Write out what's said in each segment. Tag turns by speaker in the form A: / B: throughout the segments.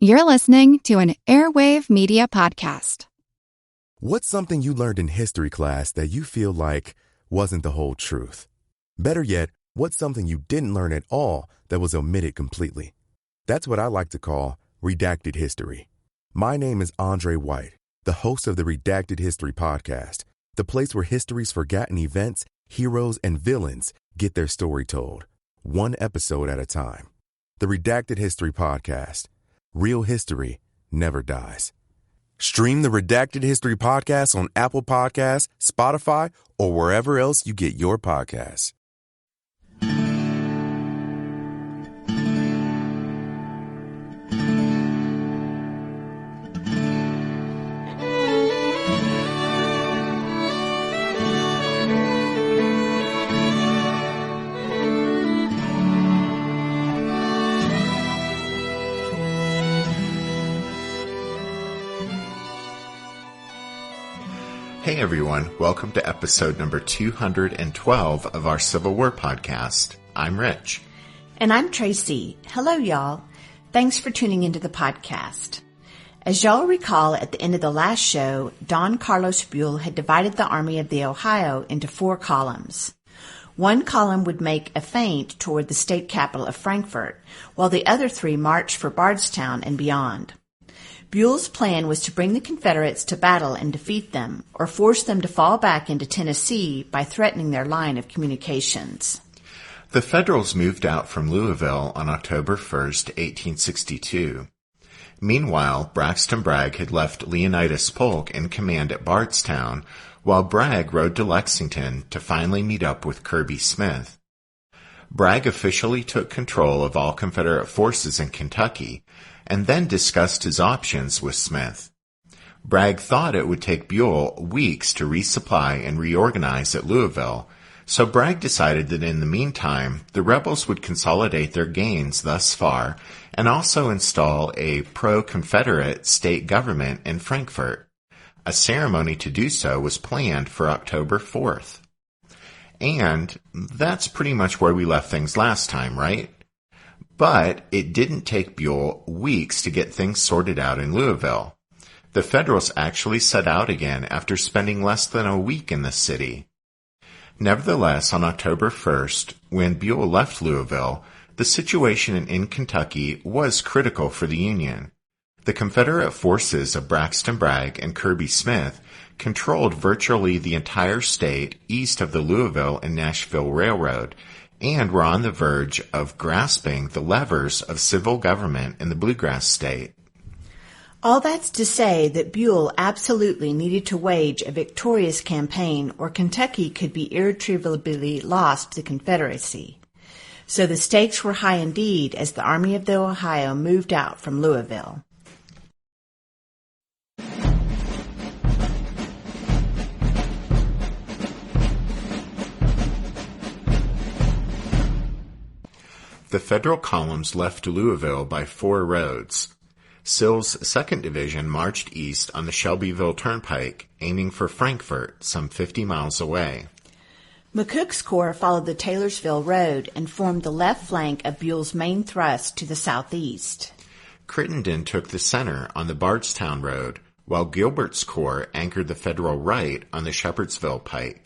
A: You're listening to an Airwave Media Podcast.
B: What's something you learned in history class that you feel like wasn't the whole truth? Better yet, what's something you didn't learn at all that was omitted completely? That's what I like to call redacted history. My name is Andre White, the host of the Redacted History Podcast, the place where history's forgotten events, heroes, and villains get their story told, one episode at a time. The Redacted History Podcast. Real history never dies. Stream the Redacted History Podcast on Apple Podcasts, Spotify, or wherever else you get your podcasts.
C: Hey everyone, welcome to episode number 212 of our Civil War podcast. I'm Rich.
D: And I'm Tracy. Hello y'all. Thanks for tuning into the podcast. As y'all recall, at the end of the last show, Don Carlos Buell had divided the Army of the Ohio into 4 columns. One column would make a feint toward the state capital of Frankfort, while the other 3 marched for Bardstown and beyond. Buell's plan was to bring the Confederates to battle and defeat them, or force them to fall back into Tennessee by threatening their line of communications.
C: The Federals moved out from Louisville on October 1st, 1862. Meanwhile, Braxton Bragg had left Leonidas Polk in command at Bardstown, while Bragg rode to Lexington to finally meet up with Kirby Smith. Bragg officially took control of all Confederate forces in Kentucky, and then discussed his options with Smith. Bragg thought it would take Buell weeks to resupply and reorganize at Louisville, so Bragg decided that in the meantime, the rebels would consolidate their gains thus far and also install a pro-Confederate state government in Frankfort. A ceremony to do so was planned for October 4th. And that's pretty much where we left things last time, right? But it didn't take Buell weeks to get things sorted out in Louisville. The Federals actually set out again after spending less than a week in the city. Nevertheless, on October 1st, when Buell left Louisville, the situation in Kentucky was critical for the Union. The Confederate forces of Braxton Bragg and Kirby Smith controlled virtually the entire state east of the Louisville and Nashville Railroad, and were on the verge of grasping the levers of civil government in the Bluegrass State.
D: All that's to say that Buell absolutely needed to wage a victorious campaign or Kentucky could be irretrievably lost to the Confederacy. So the stakes were high indeed as the Army of the Ohio moved out from Louisville.
C: The Federal columns left Louisville by 4 roads. Sill's 2nd Division marched east on the Shelbyville Turnpike, aiming for Frankfort, some 50 miles away.
D: McCook's Corps followed the Taylorsville Road and formed the left flank of Buell's main thrust to the southeast.
C: Crittenden took the center on the Bardstown Road, while Gilbert's Corps anchored the Federal right on the Shepherdsville Pike.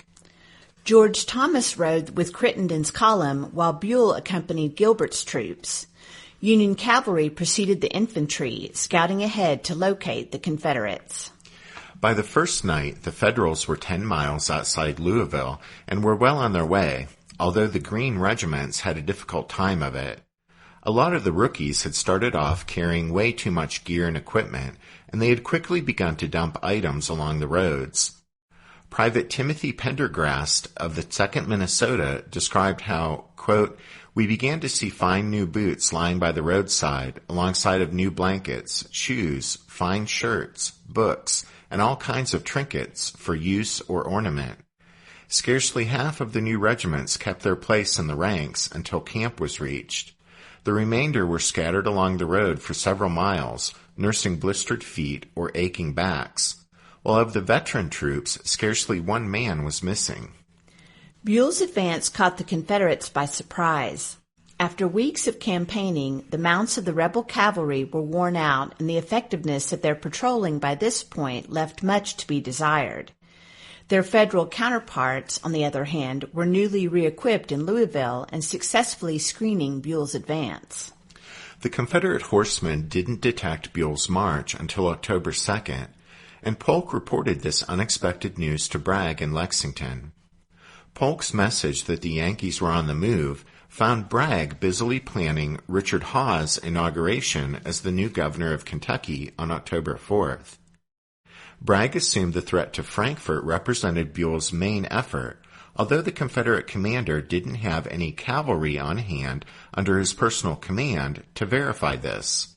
D: George Thomas rode with Crittenden's column while Buell accompanied Gilbert's troops. Union cavalry preceded the infantry, scouting ahead to locate the Confederates.
C: By the first night, the Federals were 10 miles outside Louisville and were well on their way, although the Green regiments had a difficult time of it. A lot of the rookies had started off carrying way too much gear and equipment, and they had quickly begun to dump items along the roads. Private Timothy Pendergrast of the 2nd Minnesota described how, quote, "We began to see fine new boots lying by the roadside, alongside of new blankets, shoes, fine shirts, books, and all kinds of trinkets for use or ornament. Scarcely half of the new regiments kept their place in the ranks until camp was reached. The remainder were scattered along the road for several miles, nursing blistered feet or aching backs. While of the veteran troops, scarcely one man was missing."
D: Buell's advance caught the Confederates by surprise. After weeks of campaigning, the mounts of the rebel cavalry were worn out, and the effectiveness of their patrolling by this point left much to be desired. Their Federal counterparts, on the other hand, were newly re-equipped in Louisville and successfully screening Buell's advance.
C: The Confederate horsemen didn't detect Buell's march until October 2nd, and Polk reported this unexpected news to Bragg in Lexington. Polk's message that the Yankees were on the move found Bragg busily planning Richard Hawes' inauguration as the new governor of Kentucky on October 4th. Bragg assumed the threat to Frankfort represented Buell's main effort, although the Confederate commander didn't have any cavalry on hand under his personal command to verify this.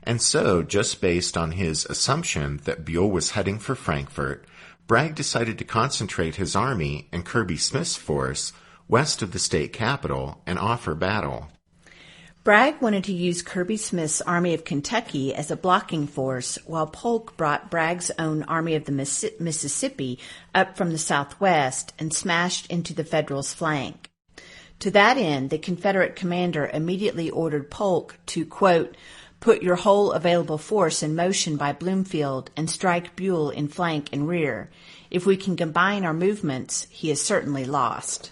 C: And so, just based on his assumption that Buell was heading for Frankfort, Bragg decided to concentrate his army and Kirby Smith's force west of the state capital and offer battle.
D: Bragg wanted to use Kirby Smith's Army of Kentucky as a blocking force, while Polk brought Bragg's own Army of the Mississippi up from the southwest and smashed into the Federals' flank. To that end, the Confederate commander immediately ordered Polk to, quote, put your whole available force in motion by Bloomfield and strike Buell in flank and rear. If we can combine our movements, he is certainly lost.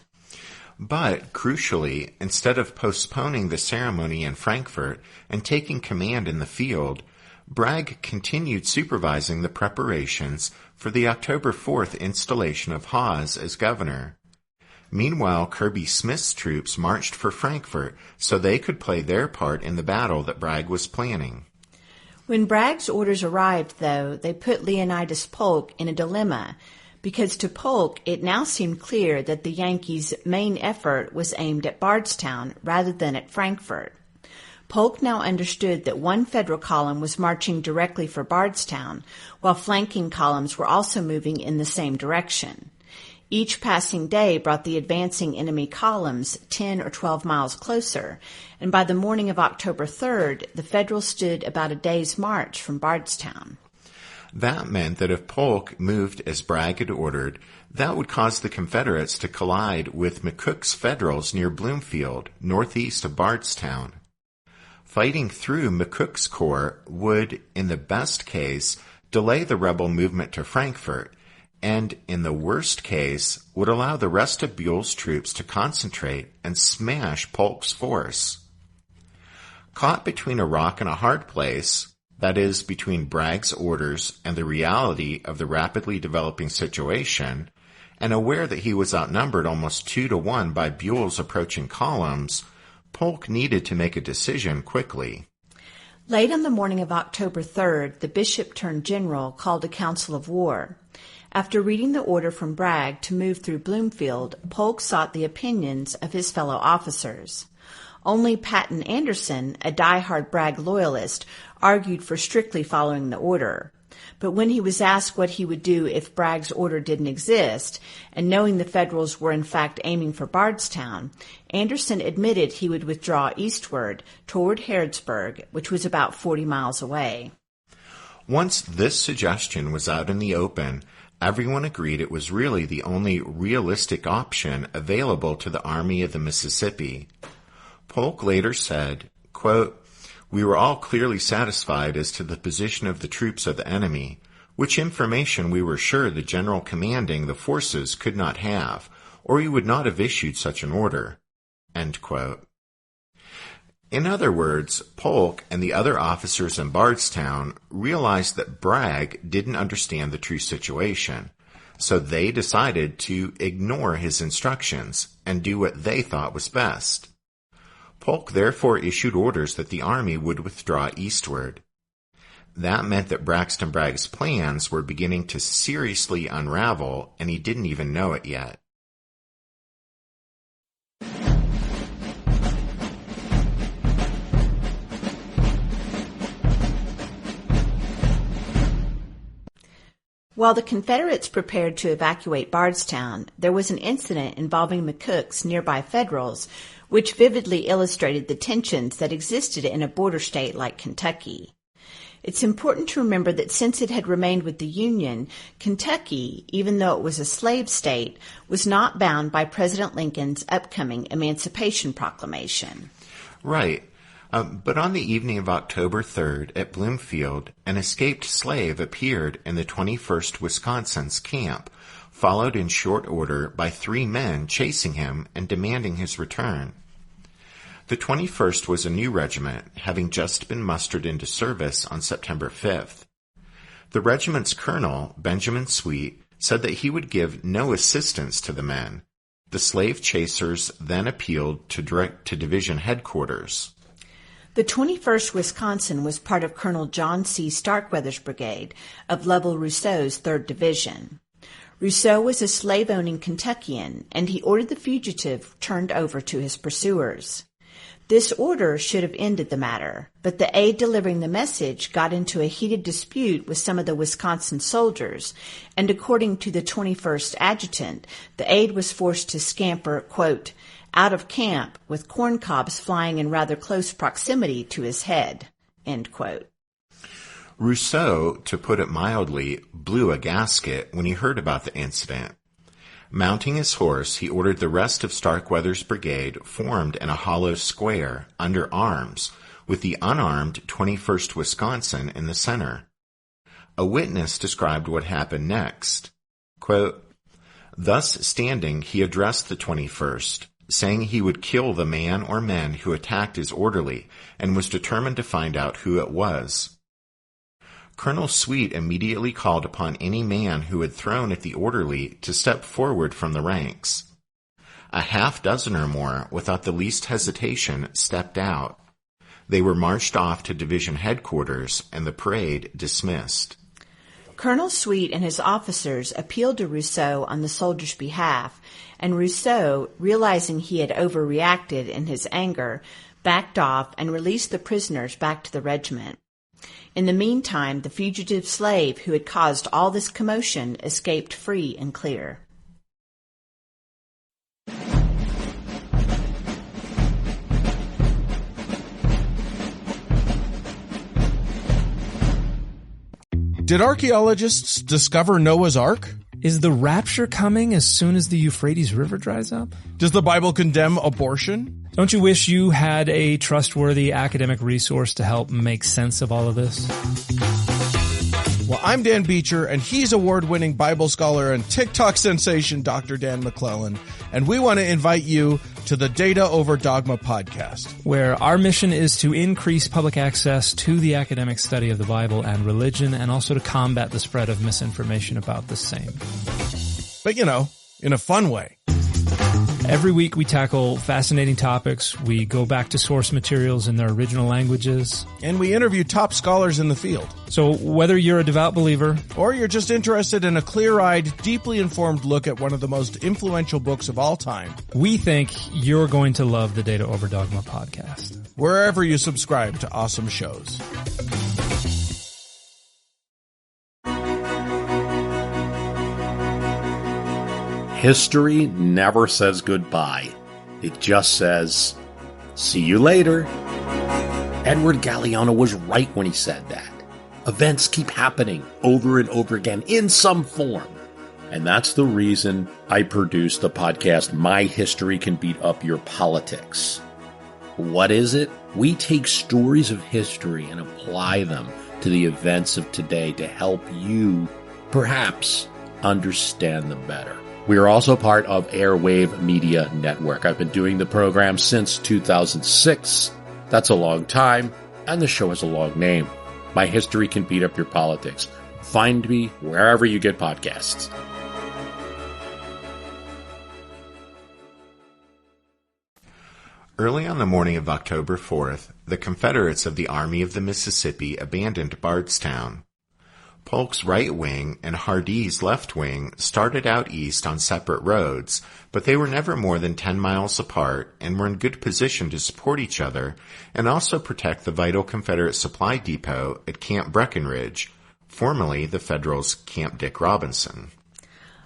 C: But, crucially, instead of postponing the ceremony in Frankfort and taking command in the field, Bragg continued supervising the preparations for the October 4th installation of Hawes as governor. Meanwhile, Kirby Smith's troops marched for Frankfort so they could play their part in the battle that Bragg was planning.
D: When Bragg's orders arrived, though, they put Leonidas Polk in a dilemma, because to Polk it now seemed clear that the Yankees' main effort was aimed at Bardstown rather than at Frankfort. Polk now understood that one Federal column was marching directly for Bardstown, while flanking columns were also moving in the same direction. Each passing day brought the advancing enemy columns 10 or 12 miles closer, and by the morning of October 3rd, the Federals stood about a day's march from Bardstown.
C: That meant that if Polk moved as Bragg had ordered, that would cause the Confederates to collide with McCook's Federals near Bloomfield, northeast of Bardstown. Fighting through McCook's corps would, in the best case, delay the rebel movement to Frankfort, and, in the worst case, would allow the rest of Buell's troops to concentrate and smash Polk's force. Caught between a rock and a hard place, that is, between Bragg's orders and the reality of the rapidly developing situation, and aware that he was outnumbered almost 2-1 by Buell's approaching columns, Polk needed to make a decision quickly.
D: Late on the morning of October 3rd, the bishop-turned-general called a council of war. After reading the order from Bragg to move through Bloomfield, Polk sought the opinions of his fellow officers. Only Patton Anderson, a die-hard Bragg loyalist, argued for strictly following the order. But when he was asked what he would do if Bragg's order didn't exist, and knowing the Federals were in fact aiming for Bardstown, Anderson admitted he would withdraw eastward toward Harrodsburg, which was about 40 miles away.
C: Once this suggestion was out in the open, everyone agreed it was really the only realistic option available to the Army of the Mississippi. Polk later said, quote, we were all clearly satisfied as to the position of the troops of the enemy, which information we were sure the general commanding the forces could not have, or he would not have issued such an order. End quote. In other words, Polk and the other officers in Bardstown realized that Bragg didn't understand the true situation, so they decided to ignore his instructions and do what they thought was best. Polk therefore issued orders that the army would withdraw eastward. That meant that Braxton Bragg's plans were beginning to seriously unravel, and he didn't even know it yet.
D: While the Confederates prepared to evacuate Bardstown, there was an incident involving McCook's nearby Federals, which vividly illustrated the tensions that existed in a border state like Kentucky. It's important to remember that since it had remained with the Union, Kentucky, even though it was a slave state, was not bound by President Lincoln's upcoming Emancipation Proclamation.
C: Right. But on the evening of October 3rd at Bloomfield, an escaped slave appeared in the 21st Wisconsin's camp, followed in short order by 3 men chasing him and demanding his return. The 21st was a new regiment, having just been mustered into service on September 5th. The regiment's colonel, Benjamin Sweet, said that he would give no assistance to the men. The slave chasers then appealed to division headquarters.
D: The 21st Wisconsin was part of Colonel John C. Starkweather's brigade of Lovell Rousseau's 3rd Division. Rousseau was a slave-owning Kentuckian, and he ordered the fugitive turned over to his pursuers. This order should have ended the matter, but the aide delivering the message got into a heated dispute with some of the Wisconsin soldiers, and according to the 21st adjutant, the aide was forced to scamper, quote, out of camp with corn cobs flying in rather close proximity to his head, end quote.
C: Rousseau, to put it mildly, blew a gasket when he heard about the incident. Mounting his horse, he ordered the rest of Starkweather's brigade formed in a hollow square, under arms, with the unarmed 21st Wisconsin in the center. A witness described what happened next. Quote, thus standing, he addressed the 21st, saying he would kill the man or men who attacked his orderly, and was determined to find out who it was. Colonel Sweet immediately called upon any man who had thrown at the orderly to step forward from the ranks. A half-dozen or more, without the least hesitation, stepped out. They were marched off to division headquarters, and the parade dismissed.
D: Colonel Sweet and his officers appealed to Rousseau on the soldiers' behalf, and Rousseau, realizing he had overreacted in his anger, backed off and released the prisoners back to the regiment. In the meantime, the fugitive slave who had caused all this commotion escaped free and clear.
E: Did archaeologists discover Noah's Ark?
F: Is the rapture coming as soon as the Euphrates River dries up?
E: Does the Bible condemn abortion?
F: Don't you wish you had a trustworthy academic resource to help make sense of all of this?
E: Well, I'm Dan Beecher, and he's award-winning Bible scholar and TikTok sensation Dr. Dan McClellan, and we want to invite you to the Data Over Dogma podcast,
F: where our mission is to increase public access to the academic study of the Bible and religion, and also to combat the spread of misinformation about the same.
E: But, you know, in a fun way.
F: Every week we tackle fascinating topics. We go back to source materials in their original languages.
E: And we interview top scholars in the field.
F: So whether you're a devout believer,
E: or you're just interested in a clear-eyed, deeply informed look at one of the most influential books of all time,
F: we think you're going to love the Data Over Dogma podcast.
E: Wherever you subscribe to awesome shows.
G: History never says goodbye. It just says, see you later. Edward Galeano was right when he said that. Events keep happening over and over again in some form. And that's the reason I produce the podcast, My History Can Beat Up Your Politics. What is it? We take stories of history and apply them to the events of today to help you, perhaps, understand them better. We are also part of Airwave Media Network. I've been doing the program since 2006. That's a long time, and the show has a long name. My History Can Beat Up Your Politics. Find me wherever you get podcasts.
C: Early on the morning of October 4th, the Confederates of the Army of the Mississippi abandoned Bardstown. Polk's right wing and Hardee's left wing started out east on separate roads, but they were never more than 10 miles apart and were in good position to support each other and also protect the vital Confederate supply depot at Camp Breckinridge, formerly the Federals' Camp Dick Robinson.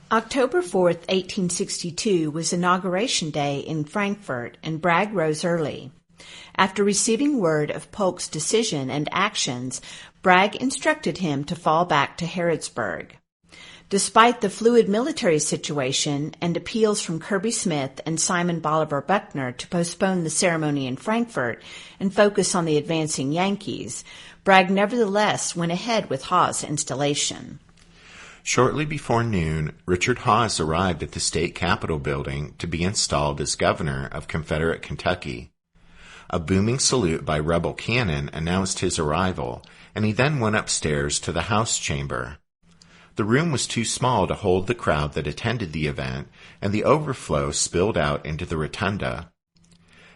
D: October 4th, 1862 was Inauguration Day in Frankfort, and Bragg rose early. After receiving word of Polk's decision and actions, Bragg instructed him to fall back to Harrodsburg. Despite the fluid military situation and appeals from Kirby Smith and Simon Bolivar Buckner to postpone the ceremony in Frankfort and focus on the advancing Yankees, Bragg nevertheless went ahead with Hawes' installation.
C: Shortly before noon, Richard Hawes arrived at the state capitol building to be installed as governor of Confederate Kentucky. A booming salute by rebel cannon announced his arrival, and he then went upstairs to the House chamber. The room was too small to hold the crowd that attended the event, and the overflow spilled out into the rotunda.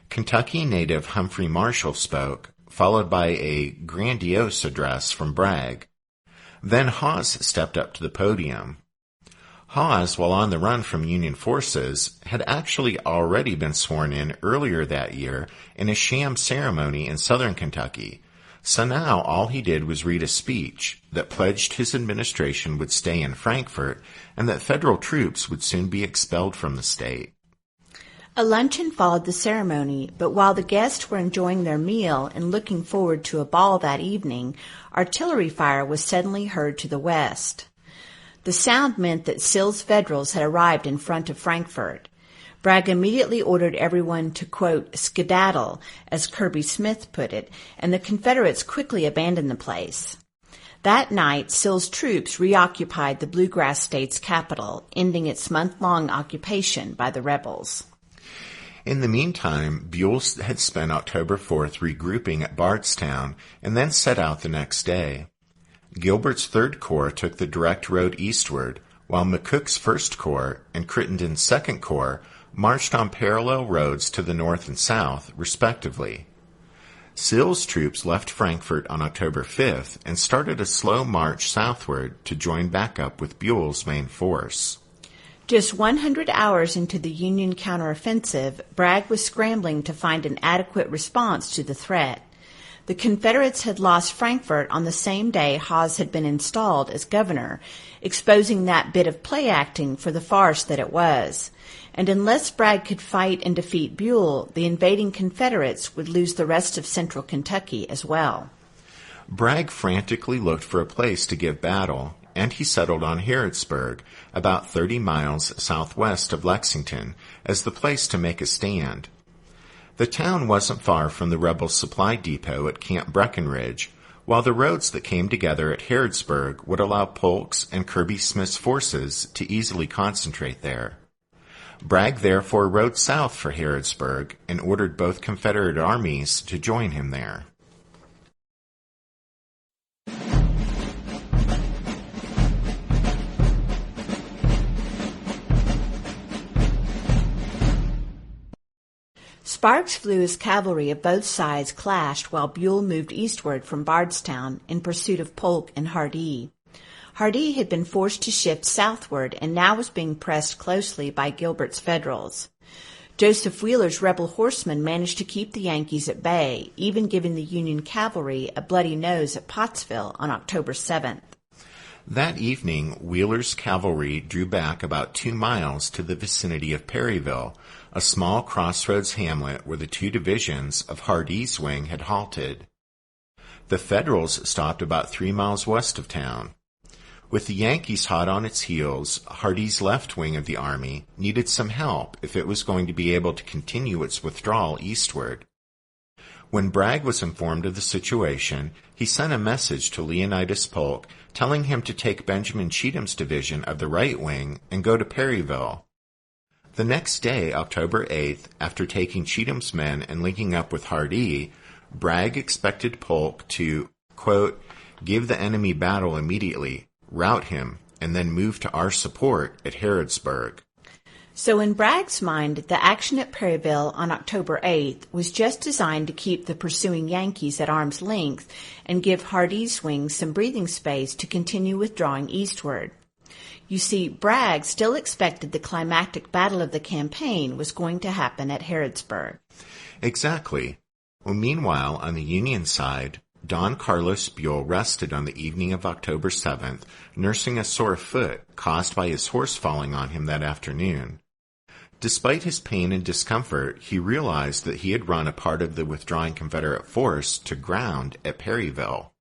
C: Kentucky native Humphrey Marshall spoke, followed by a grandiose address from Bragg. Then Hawes stepped up to the podium. Hawes, while on the run from Union forces, had actually already been sworn in earlier that year in a sham ceremony in southern Kentucky. So now all he did was read a speech that pledged his administration would stay in Frankfort and that federal troops would soon be expelled from the state.
D: A luncheon followed the ceremony, but while the guests were enjoying their meal and looking forward to a ball that evening, artillery fire was suddenly heard to the west. The sound meant that Sill's Federals had arrived in front of Frankfort. Bragg immediately ordered everyone to, quote, skedaddle, as Kirby Smith put it, and the Confederates quickly abandoned the place. That night, Sill's troops reoccupied the Bluegrass State's capital, ending its month-long occupation by the rebels.
C: In the meantime, Buell had spent October 4th regrouping at Bardstown and then set out the next day. Gilbert's 3rd Corps took the direct road eastward, while McCook's 1st Corps and Crittenden's 2nd Corps marched on parallel roads to the north and south, respectively. Sill's troops left Frankfort on October 5th and started a slow march southward to join back up with Buell's main force.
D: Just 100 hours into the Union counteroffensive, Bragg was scrambling to find an adequate response to the threat. The Confederates had lost Frankfort on the same day Hawes had been installed as governor, exposing that bit of play acting for the farce that it was. And unless Bragg could fight and defeat Buell, the invading Confederates would lose the rest of central Kentucky as well.
C: Bragg frantically looked for a place to give battle, and he settled on Harrodsburg, about 30 miles southwest of Lexington, as the place to make a stand. The town wasn't far from the rebel supply depot at Camp Breckinridge, while the roads that came together at Harrodsburg would allow Polk's and Kirby Smith's forces to easily concentrate there. Bragg therefore rode south for Harrodsburg and ordered both Confederate armies to join him there.
D: Sparks flew as cavalry of both sides clashed while Buell moved eastward from Bardstown in pursuit of Polk and Hardee. Hardee had been forced to shift southward and now was being pressed closely by Gilbert's Federals. Joseph Wheeler's rebel horsemen managed to keep the Yankees at bay, even giving the Union cavalry a bloody nose at Pottsville on October 7th.
C: That evening, Wheeler's cavalry drew back about 2 miles to the vicinity of Perryville, a small crossroads hamlet where the 2 divisions of Hardee's wing had halted. The Federals stopped about 3 miles west of town. With the Yankees hot on its heels, Hardee's left wing of the army needed some help if it was going to be able to continue its withdrawal eastward. When Bragg was informed of the situation, he sent a message to Leonidas Polk telling him to take Benjamin Cheatham's division of the right wing and go to Perryville. The next day, October 8th, after taking Cheatham's men and linking up with Hardee, Bragg expected Polk to, quote, give the enemy battle immediately, rout him, and then move to our support at Harrodsburg.
D: So in Bragg's mind, the action at Perryville on October 8th was just designed to keep the pursuing Yankees at arm's length and give Hardee's wing some breathing space to continue withdrawing eastward. You see, Bragg still expected the climactic battle of the campaign was going to happen at Harrodsburg.
C: Exactly. Well, meanwhile, on the Union side, Don Carlos Buell rested on the evening of October 7th, nursing a sore foot caused by his horse falling on him that afternoon. Despite his pain and discomfort, he realized that he had run a part of the withdrawing Confederate force to ground at Perryville.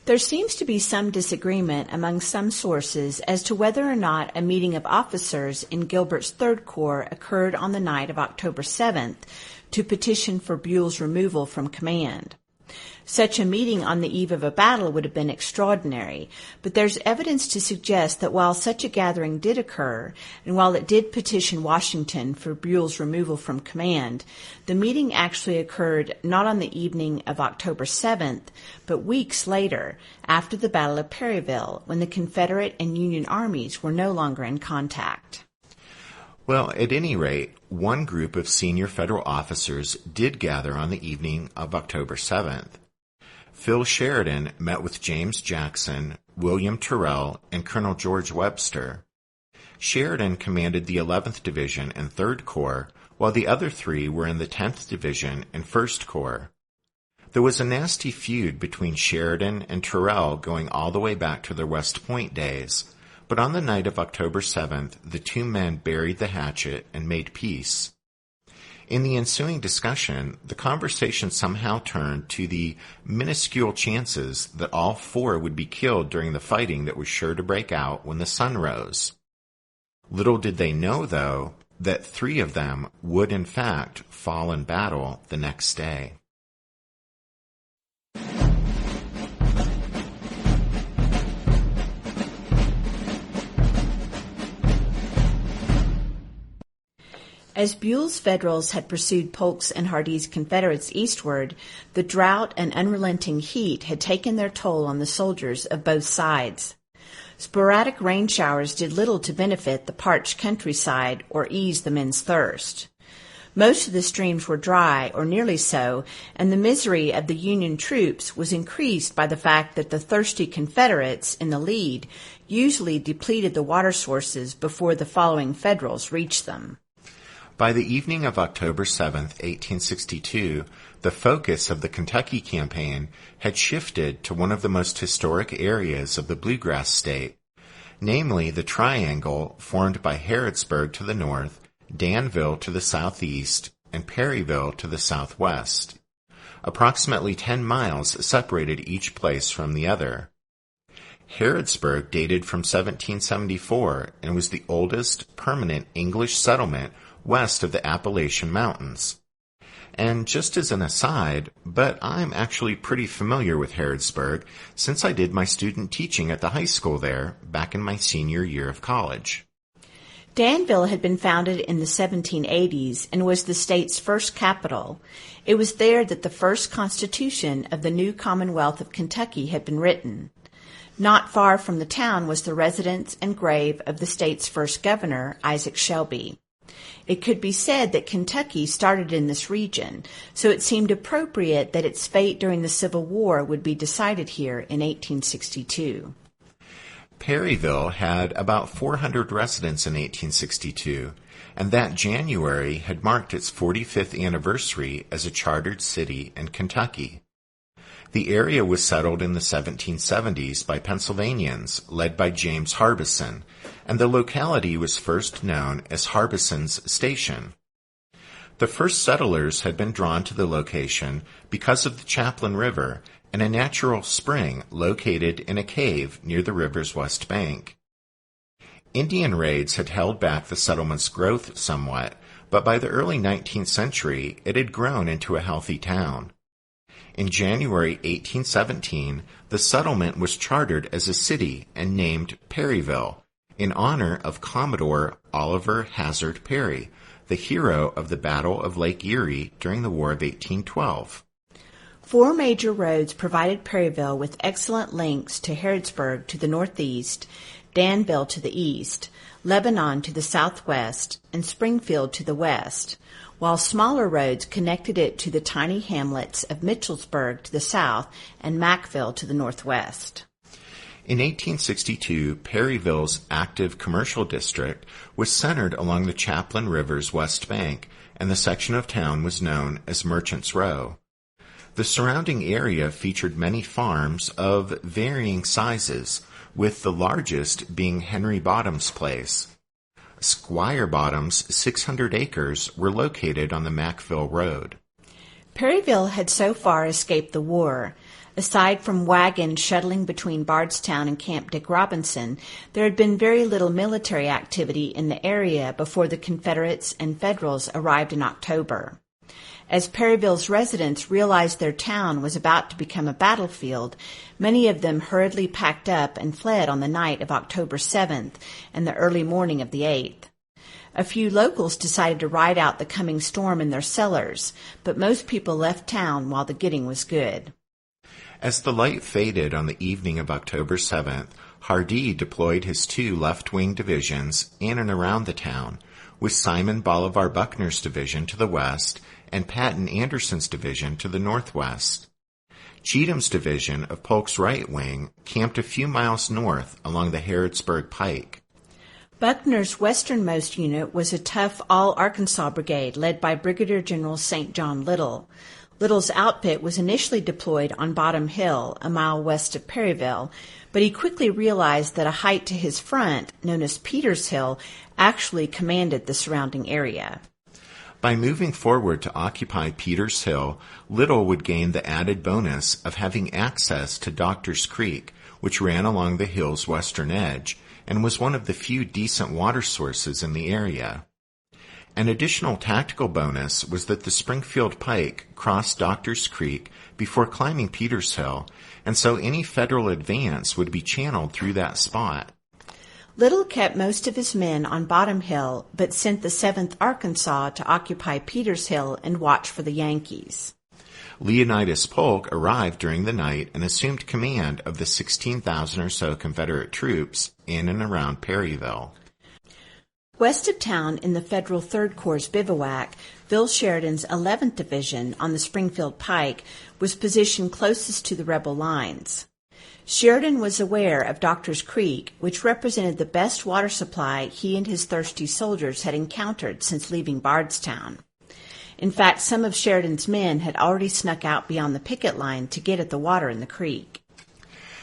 D: There seems to be some disagreement among some sources as to whether or not a meeting of officers in Gilbert's Third Corps occurred on the night of October 7th to petition for Buell's removal from command. Such a meeting on the eve of a battle would have been extraordinary, but there's evidence to suggest that while such a gathering did occur, and while it did petition Washington for Buell's removal from command, the meeting actually occurred not on the evening of October 7th, but weeks later, after the Battle of Perryville, when the Confederate and Union armies were no longer in contact.
C: Well, at any rate, one group of senior federal officers did gather on the evening of October 7th. Phil Sheridan met with James Jackson, William Terrell, and Colonel George Webster. Sheridan commanded the 11th Division and 3rd Corps, while the other three were in the 10th Division and 1st Corps. There was a nasty feud between Sheridan and Terrell going all the way back to their West Point days, but on the night of October 7th, the two men buried the hatchet and made peace. In the ensuing discussion, the conversation somehow turned to the minuscule chances that all four would be killed during the fighting that was sure to break out when the sun rose. Little did they know, though, that three of them would in fact fall in battle the next day.
D: As Buell's Federals had pursued Polk's and Hardee's Confederates eastward, the drought and unrelenting heat had taken their toll on the soldiers of both sides. Sporadic rain showers did little to benefit the parched countryside or ease the men's thirst. Most of the streams were dry, or nearly so, and the misery of the Union troops was increased by the fact that the thirsty Confederates in the lead usually depleted the water sources before the following Federals reached them.
C: By the evening of October 7, 1862, the focus of the Kentucky campaign had shifted to one of the most historic areas of the Bluegrass State, namely the triangle formed by Harrodsburg to the north, Danville to the southeast, and Perryville to the southwest. Approximately 10 miles separated each place from the other. Harrodsburg dated from 1774 and was the oldest permanent English settlement west of the Appalachian Mountains. And just as an aside, but I'm actually pretty familiar with Harrodsburg since I did my student teaching at the high school there back in my senior year of college.
D: Danville had been founded in the 1780s and was the state's first capital. It was there that the first constitution of the new Commonwealth of Kentucky had been written. Not far from the town was the residence and grave of the state's first governor, Isaac Shelby. It could be said that Kentucky started in this region, so it seemed appropriate that its fate during the Civil War would be decided here in 1862.
C: Perryville had about 400 residents in 1862, and that January had marked its 45th anniversary as a chartered city in Kentucky. The area was settled in the 1770s by Pennsylvanians, led by James Harbison, and the locality was first known as Harbison's Station. The first settlers had been drawn to the location because of the Chaplin River and a natural spring located in a cave near the river's west bank. Indian raids had held back the settlement's growth somewhat, but by the early 19th century it had grown into a healthy town. In January 1817, the settlement was chartered as a city and named Perryville, in honor of Commodore Oliver Hazard Perry, the hero of the Battle of Lake Erie during the War of 1812.
D: 4 major roads provided Perryville with excellent links to Harrodsburg to the northeast, Danville to the east, Lebanon to the southwest, and Springfield to the west, while smaller roads connected it to the tiny hamlets of Mitchellsburg to the south and Mackville to the northwest.
C: In 1862, Perryville's active commercial district was centered along the Chaplin River's west bank, and the section of town was known as Merchants Row. The surrounding area featured many farms of varying sizes, with the largest being Henry Bottom's place. Squire Bottom's 600 acres were located on the Mackville Road.
D: Perryville had so far escaped the war. Aside from wagons shuttling between Bardstown and Camp Dick Robinson, there had been very little military activity in the area before the Confederates and Federals arrived in October. As Perryville's residents realized their town was about to become a battlefield, many of them hurriedly packed up and fled on the night of October 7th and the early morning of the 8th. A few locals decided to ride out the coming storm in their cellars, but most people left town while the getting was good.
C: As the light faded on the evening of October 7th, Hardee deployed his 2 left-wing divisions in and around the town, with Simon Bolivar Buckner's division to the west and Patton Anderson's division to the northwest. Cheatham's division of Polk's right wing camped a few miles north along the Harrodsburg Pike.
D: Buckner's westernmost unit was a tough All-Arkansas Brigade led by Brigadier General St. John Little. Little's outfit was initially deployed on Bottom Hill, a mile west of Perryville, but he quickly realized that a height to his front, known as Peters Hill, actually commanded the surrounding area.
C: By moving forward to occupy Peters Hill, Little would gain the added bonus of having access to Doctors Creek, which ran along the hill's western edge and was one of the few decent water sources in the area. An additional tactical bonus was that the Springfield Pike crossed Doctors Creek before climbing Peters Hill, and so any Federal advance would be channeled through that spot.
D: Little kept most of his men on Bottom Hill, but sent the 7th Arkansas to occupy Peters Hill and watch for the Yankees.
C: Leonidas Polk arrived during the night and assumed command of the 16,000 or so Confederate troops in and around Perryville.
D: West of town in the Federal Third Corps' bivouac, Phil Sheridan's 11th Division on the Springfield Pike was positioned closest to the rebel lines. Sheridan was aware of Doctors Creek, which represented the best water supply he and his thirsty soldiers had encountered since leaving Bardstown. In fact, some of Sheridan's men had already snuck out beyond the picket line to get at the water in the creek.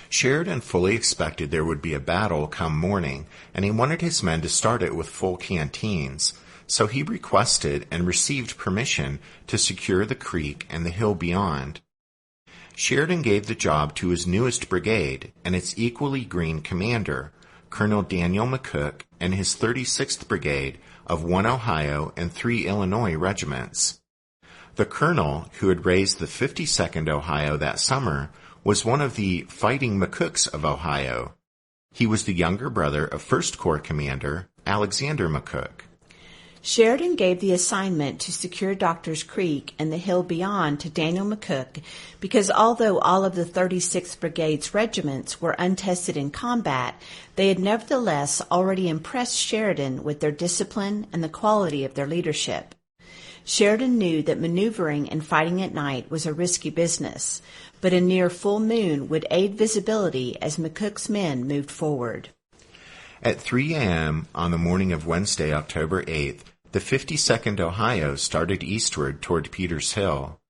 C: Sheridan fully expected there would be a battle come morning, and he wanted his men to start it with full canteens, so he requested and received permission to secure the creek and the hill beyond. Sheridan gave the job to his newest brigade and its equally green commander, Colonel Daniel McCook, and his 36th Brigade of 1 Ohio and 3 Illinois regiments. The colonel, who had raised the 52nd Ohio that summer, was one of the Fighting McCooks of Ohio. He was the younger brother of 1st Corps Commander Alexander McCook.
D: Sheridan gave the assignment to secure Doctors Creek and the hill beyond to Daniel McCook because although all of the 36th Brigade's regiments were untested in combat, they had nevertheless already impressed Sheridan with their discipline and the quality of their leadership. Sheridan knew that maneuvering and fighting at night was a risky business, but a near full moon would aid visibility as McCook's men moved forward.
C: At 3 a.m. on the morning of Wednesday, October 8th, the 52nd Ohio started eastward toward Peters Hill.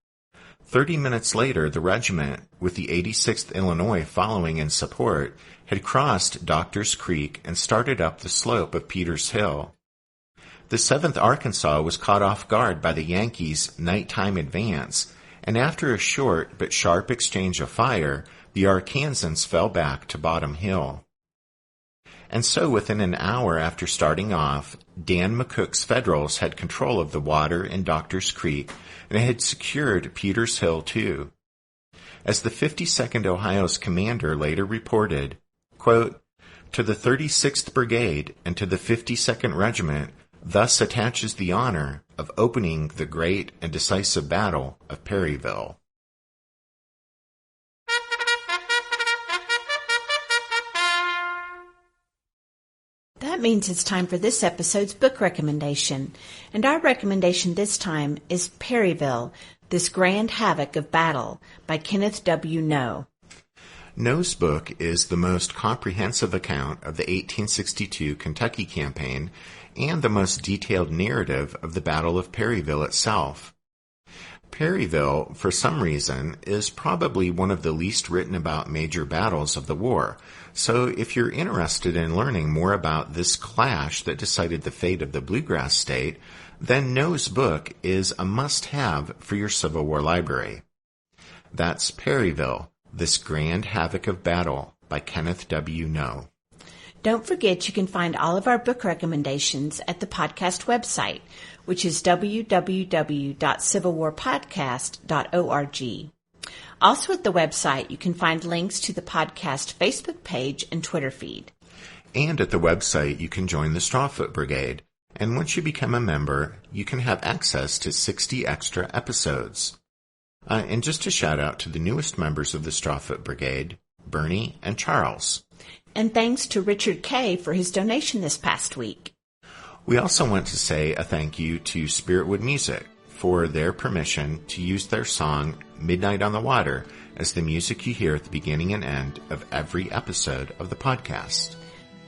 C: 30 minutes later, the regiment, with the 86th Illinois following in support, had crossed Doctors Creek and started up the slope of Peters Hill. The 7th Arkansas was caught off guard by the Yankees' nighttime advance, and after a short but sharp exchange of fire, the Arkansans fell back to Bottom Hill. And so within an hour after starting off, Dan McCook's Federals had control of the water in Doctors Creek and had secured Peters Hill too. As the 52nd Ohio's commander later reported, quote, "To the 36th Brigade and to the 52nd Regiment thus attaches the honor of opening the great and decisive battle of Perryville."
D: That means it's time for this episode's book recommendation, and our recommendation this time is Perryville, This Grand Havoc of Battle by Kenneth W. Noe.
C: Noe's book is the most comprehensive account of the 1862 Kentucky campaign and the most detailed narrative of the Battle of Perryville itself. Perryville, for some reason, is probably one of the least written about major battles of the war, so if you're interested in learning more about this clash that decided the fate of the Bluegrass State, then Noe's book is a must-have for your Civil War library. That's Perryville, This Grand Havoc of Battle by Kenneth W. Noe.
D: Don't forget you can find all of our book recommendations at the podcast website, which is www.civilwarpodcast.org. Also at the website, you can find links to the podcast Facebook page and Twitter feed.
C: And at the website, you can join the Strawfoot Brigade. And once you become a member, you can have access to 60 extra episodes. And just a shout out to the newest members of the Strawfoot Brigade, Bernie and Charles.
D: And thanks to Richard K. for his donation this past week.
C: We also want to say a thank you to Spiritwood Music for their permission to use their song Midnight on the Water as the music you hear at the beginning and end of every episode of the podcast.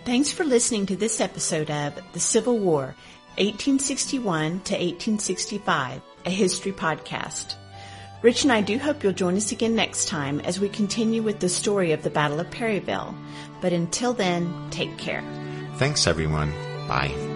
D: Thanks for listening to this episode of The Civil War, 1861 to 1865, a history podcast. Rich and I do hope you'll join us again next time as we continue with the story of the Battle of Perryville. But until then, take care.
C: Thanks, everyone. Bye.